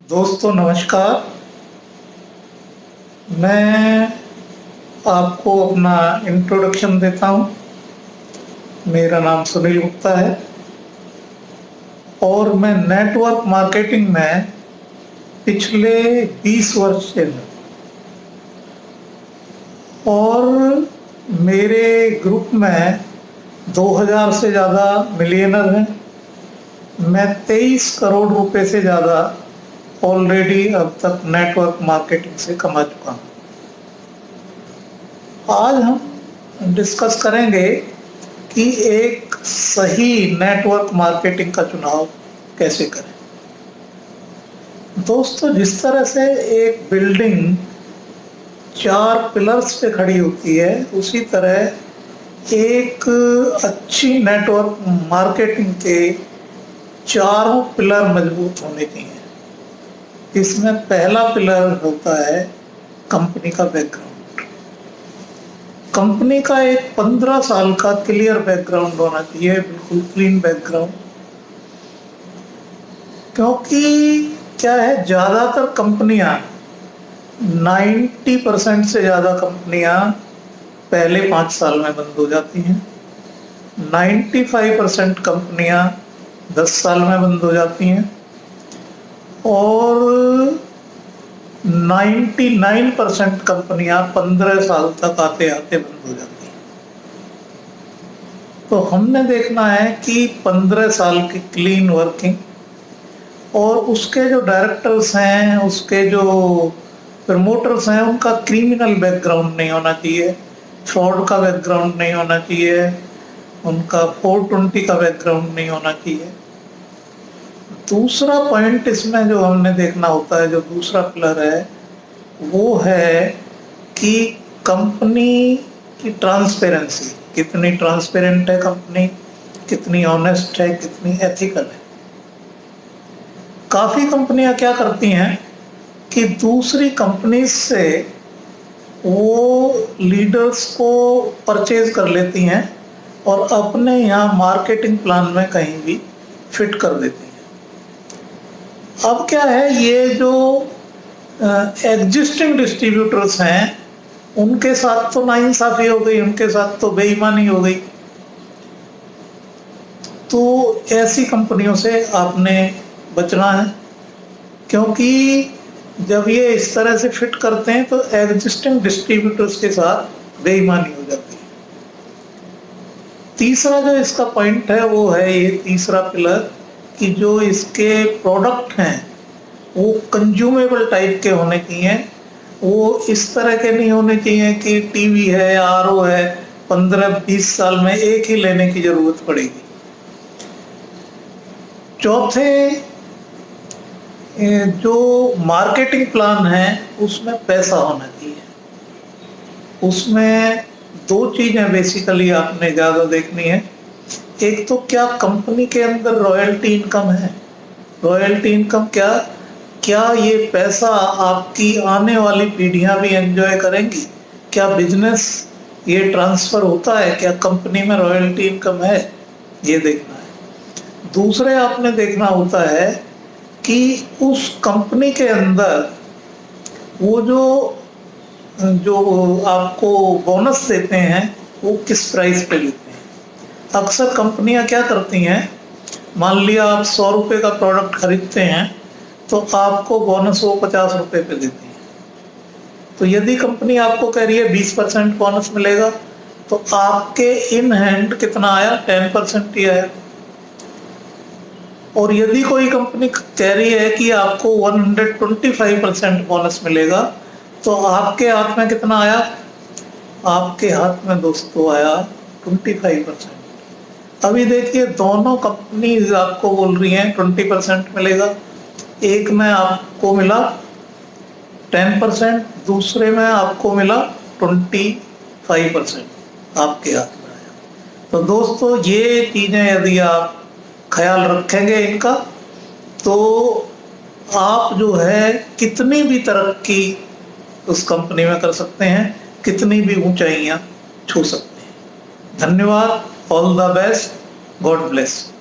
दोस्तों नमस्कार। मैं आपको अपना इंट्रोडक्शन देता हूँ। मेरा नाम सुनील गुप्ता है और मैं नेटवर्क मार्केटिंग में पिछले 20 वर्ष से हूँ और मेरे ग्रुप में 2000 से ज़्यादा मिलियनर हैं। मैं 23 करोड़ रुपए से ज़्यादा ऑलरेडी अब तक नेटवर्क मार्केटिंग से कमा चुका हूँ। आज हम डिस्कस करेंगे कि एक सही नेटवर्क मार्केटिंग का चुनाव कैसे करें। दोस्तों, जिस तरह से एक बिल्डिंग 4 पिलर्स पे खड़ी होती है, उसी तरह एक अच्छी नेटवर्क मार्केटिंग के चारों पिलर मजबूत होने चाहिए। इसमें पहला पिलर होता है कंपनी का बैकग्राउंड। कंपनी का एक 15 साल का क्लियर बैकग्राउंड होना चाहिए, बिल्कुल क्लीन बैकग्राउंड। क्योंकि क्या है, ज़्यादातर कंपनियां 90% से ज़्यादा कंपनियां पहले 5 साल में बंद हो जाती हैं। 95% कंपनियां 10 साल में बंद हो जाती हैं और 99% कंपनियां 15 साल तक आते आते बंद हो जाती हैं। तो हमने देखना है कि 15 साल की क्लीन वर्किंग और उसके जो डायरेक्टर्स हैं, उसके जो प्रमोटर्स हैं, उनका क्रिमिनल बैकग्राउंड नहीं होना चाहिए, फ्रॉड का बैकग्राउंड नहीं होना चाहिए, उनका 420 का बैकग्राउंड नहीं होना चाहिए। दूसरा पॉइंट इसमें जो हमने देखना होता है, जो दूसरा पिलर है, वो है कि कंपनी की ट्रांसपेरेंसी, कितनी ट्रांसपेरेंट है कंपनी, कितनी ऑनेस्ट है, कितनी एथिकल है। काफ़ी कंपनियां क्या करती हैं कि दूसरी कंपनी से वो लीडर्स को परचेज कर लेती हैं और अपने यहाँ मार्केटिंग प्लान में कहीं भी फिट कर देती हैं। अब क्या है, ये जो एग्जिस्टिंग डिस्ट्रीब्यूटर्स हैं, उनके साथ तो नाइंसाफी हो गई, उनके साथ तो बेईमानी हो गई। तो ऐसी कंपनियों से आपने बचना है, क्योंकि जब ये इस तरह से फिट करते हैं तो एग्जिस्टिंग डिस्ट्रीब्यूटर्स के साथ बेईमानी हो जाती है। तीसरा जो इसका पॉइंट है वो है ये तीसरा पिलर, कि जो इसके प्रोडक्ट हैं वो कंज्यूमेबल टाइप के होने चाहिए। वो इस तरह के नहीं होने चाहिए कि टीवी है, आरओ है, 15-20 साल में एक ही लेने की जरूरत पड़ेगी। चौथे, जो मार्केटिंग प्लान है उसमें पैसा होना चाहिए। उसमें 2 चीजें बेसिकली आपने ज़्यादा देखनी है। एक तो क्या कंपनी के अंदर रॉयल्टी इनकम है। रॉयल्टी इनकम क्या क्या ये पैसा आपकी आने वाली पीढ़ियां भी एंजॉय करेंगी? क्या बिजनेस ये ट्रांसफर होता है? क्या कंपनी में रॉयल्टी इनकम है? ये देखना है। दूसरे आपने देखना होता है कि उस कंपनी के अंदर वो जो जो आपको बोनस देते हैं वो किस प्राइस पे देते हैं। अक्सर कंपनियां क्या करती हैं, मान लिया आप 100 रुपये का प्रोडक्ट खरीदते हैं तो आपको बोनस वो 50 रुपये पे देती है। तो यदि कंपनी आपको कह रही है 20% बोनस मिलेगा, तो आपके इन हैंड कितना आया? 10% ही आया। और यदि कोई कंपनी कह रही है कि आपको 125% बोनस मिलेगा, तो आपके हाथ में कितना आया? आपके हाथ में दोस्तों आया 25%। अभी देखिए, दोनों कंपनीज आपको बोल रही हैं 20% मिलेगा। एक में आपको मिला 10%, दूसरे में आपको मिला 25% आपके हाथ में आया। तो दोस्तों, ये चीजें यदि आप ख्याल रखेंगे इनका, तो आप जो है कितनी भी तरक्की उस कंपनी में कर सकते हैं, कितनी भी ऊंचाइयां छू सकते हैं। धन्यवाद। All the best. God bless.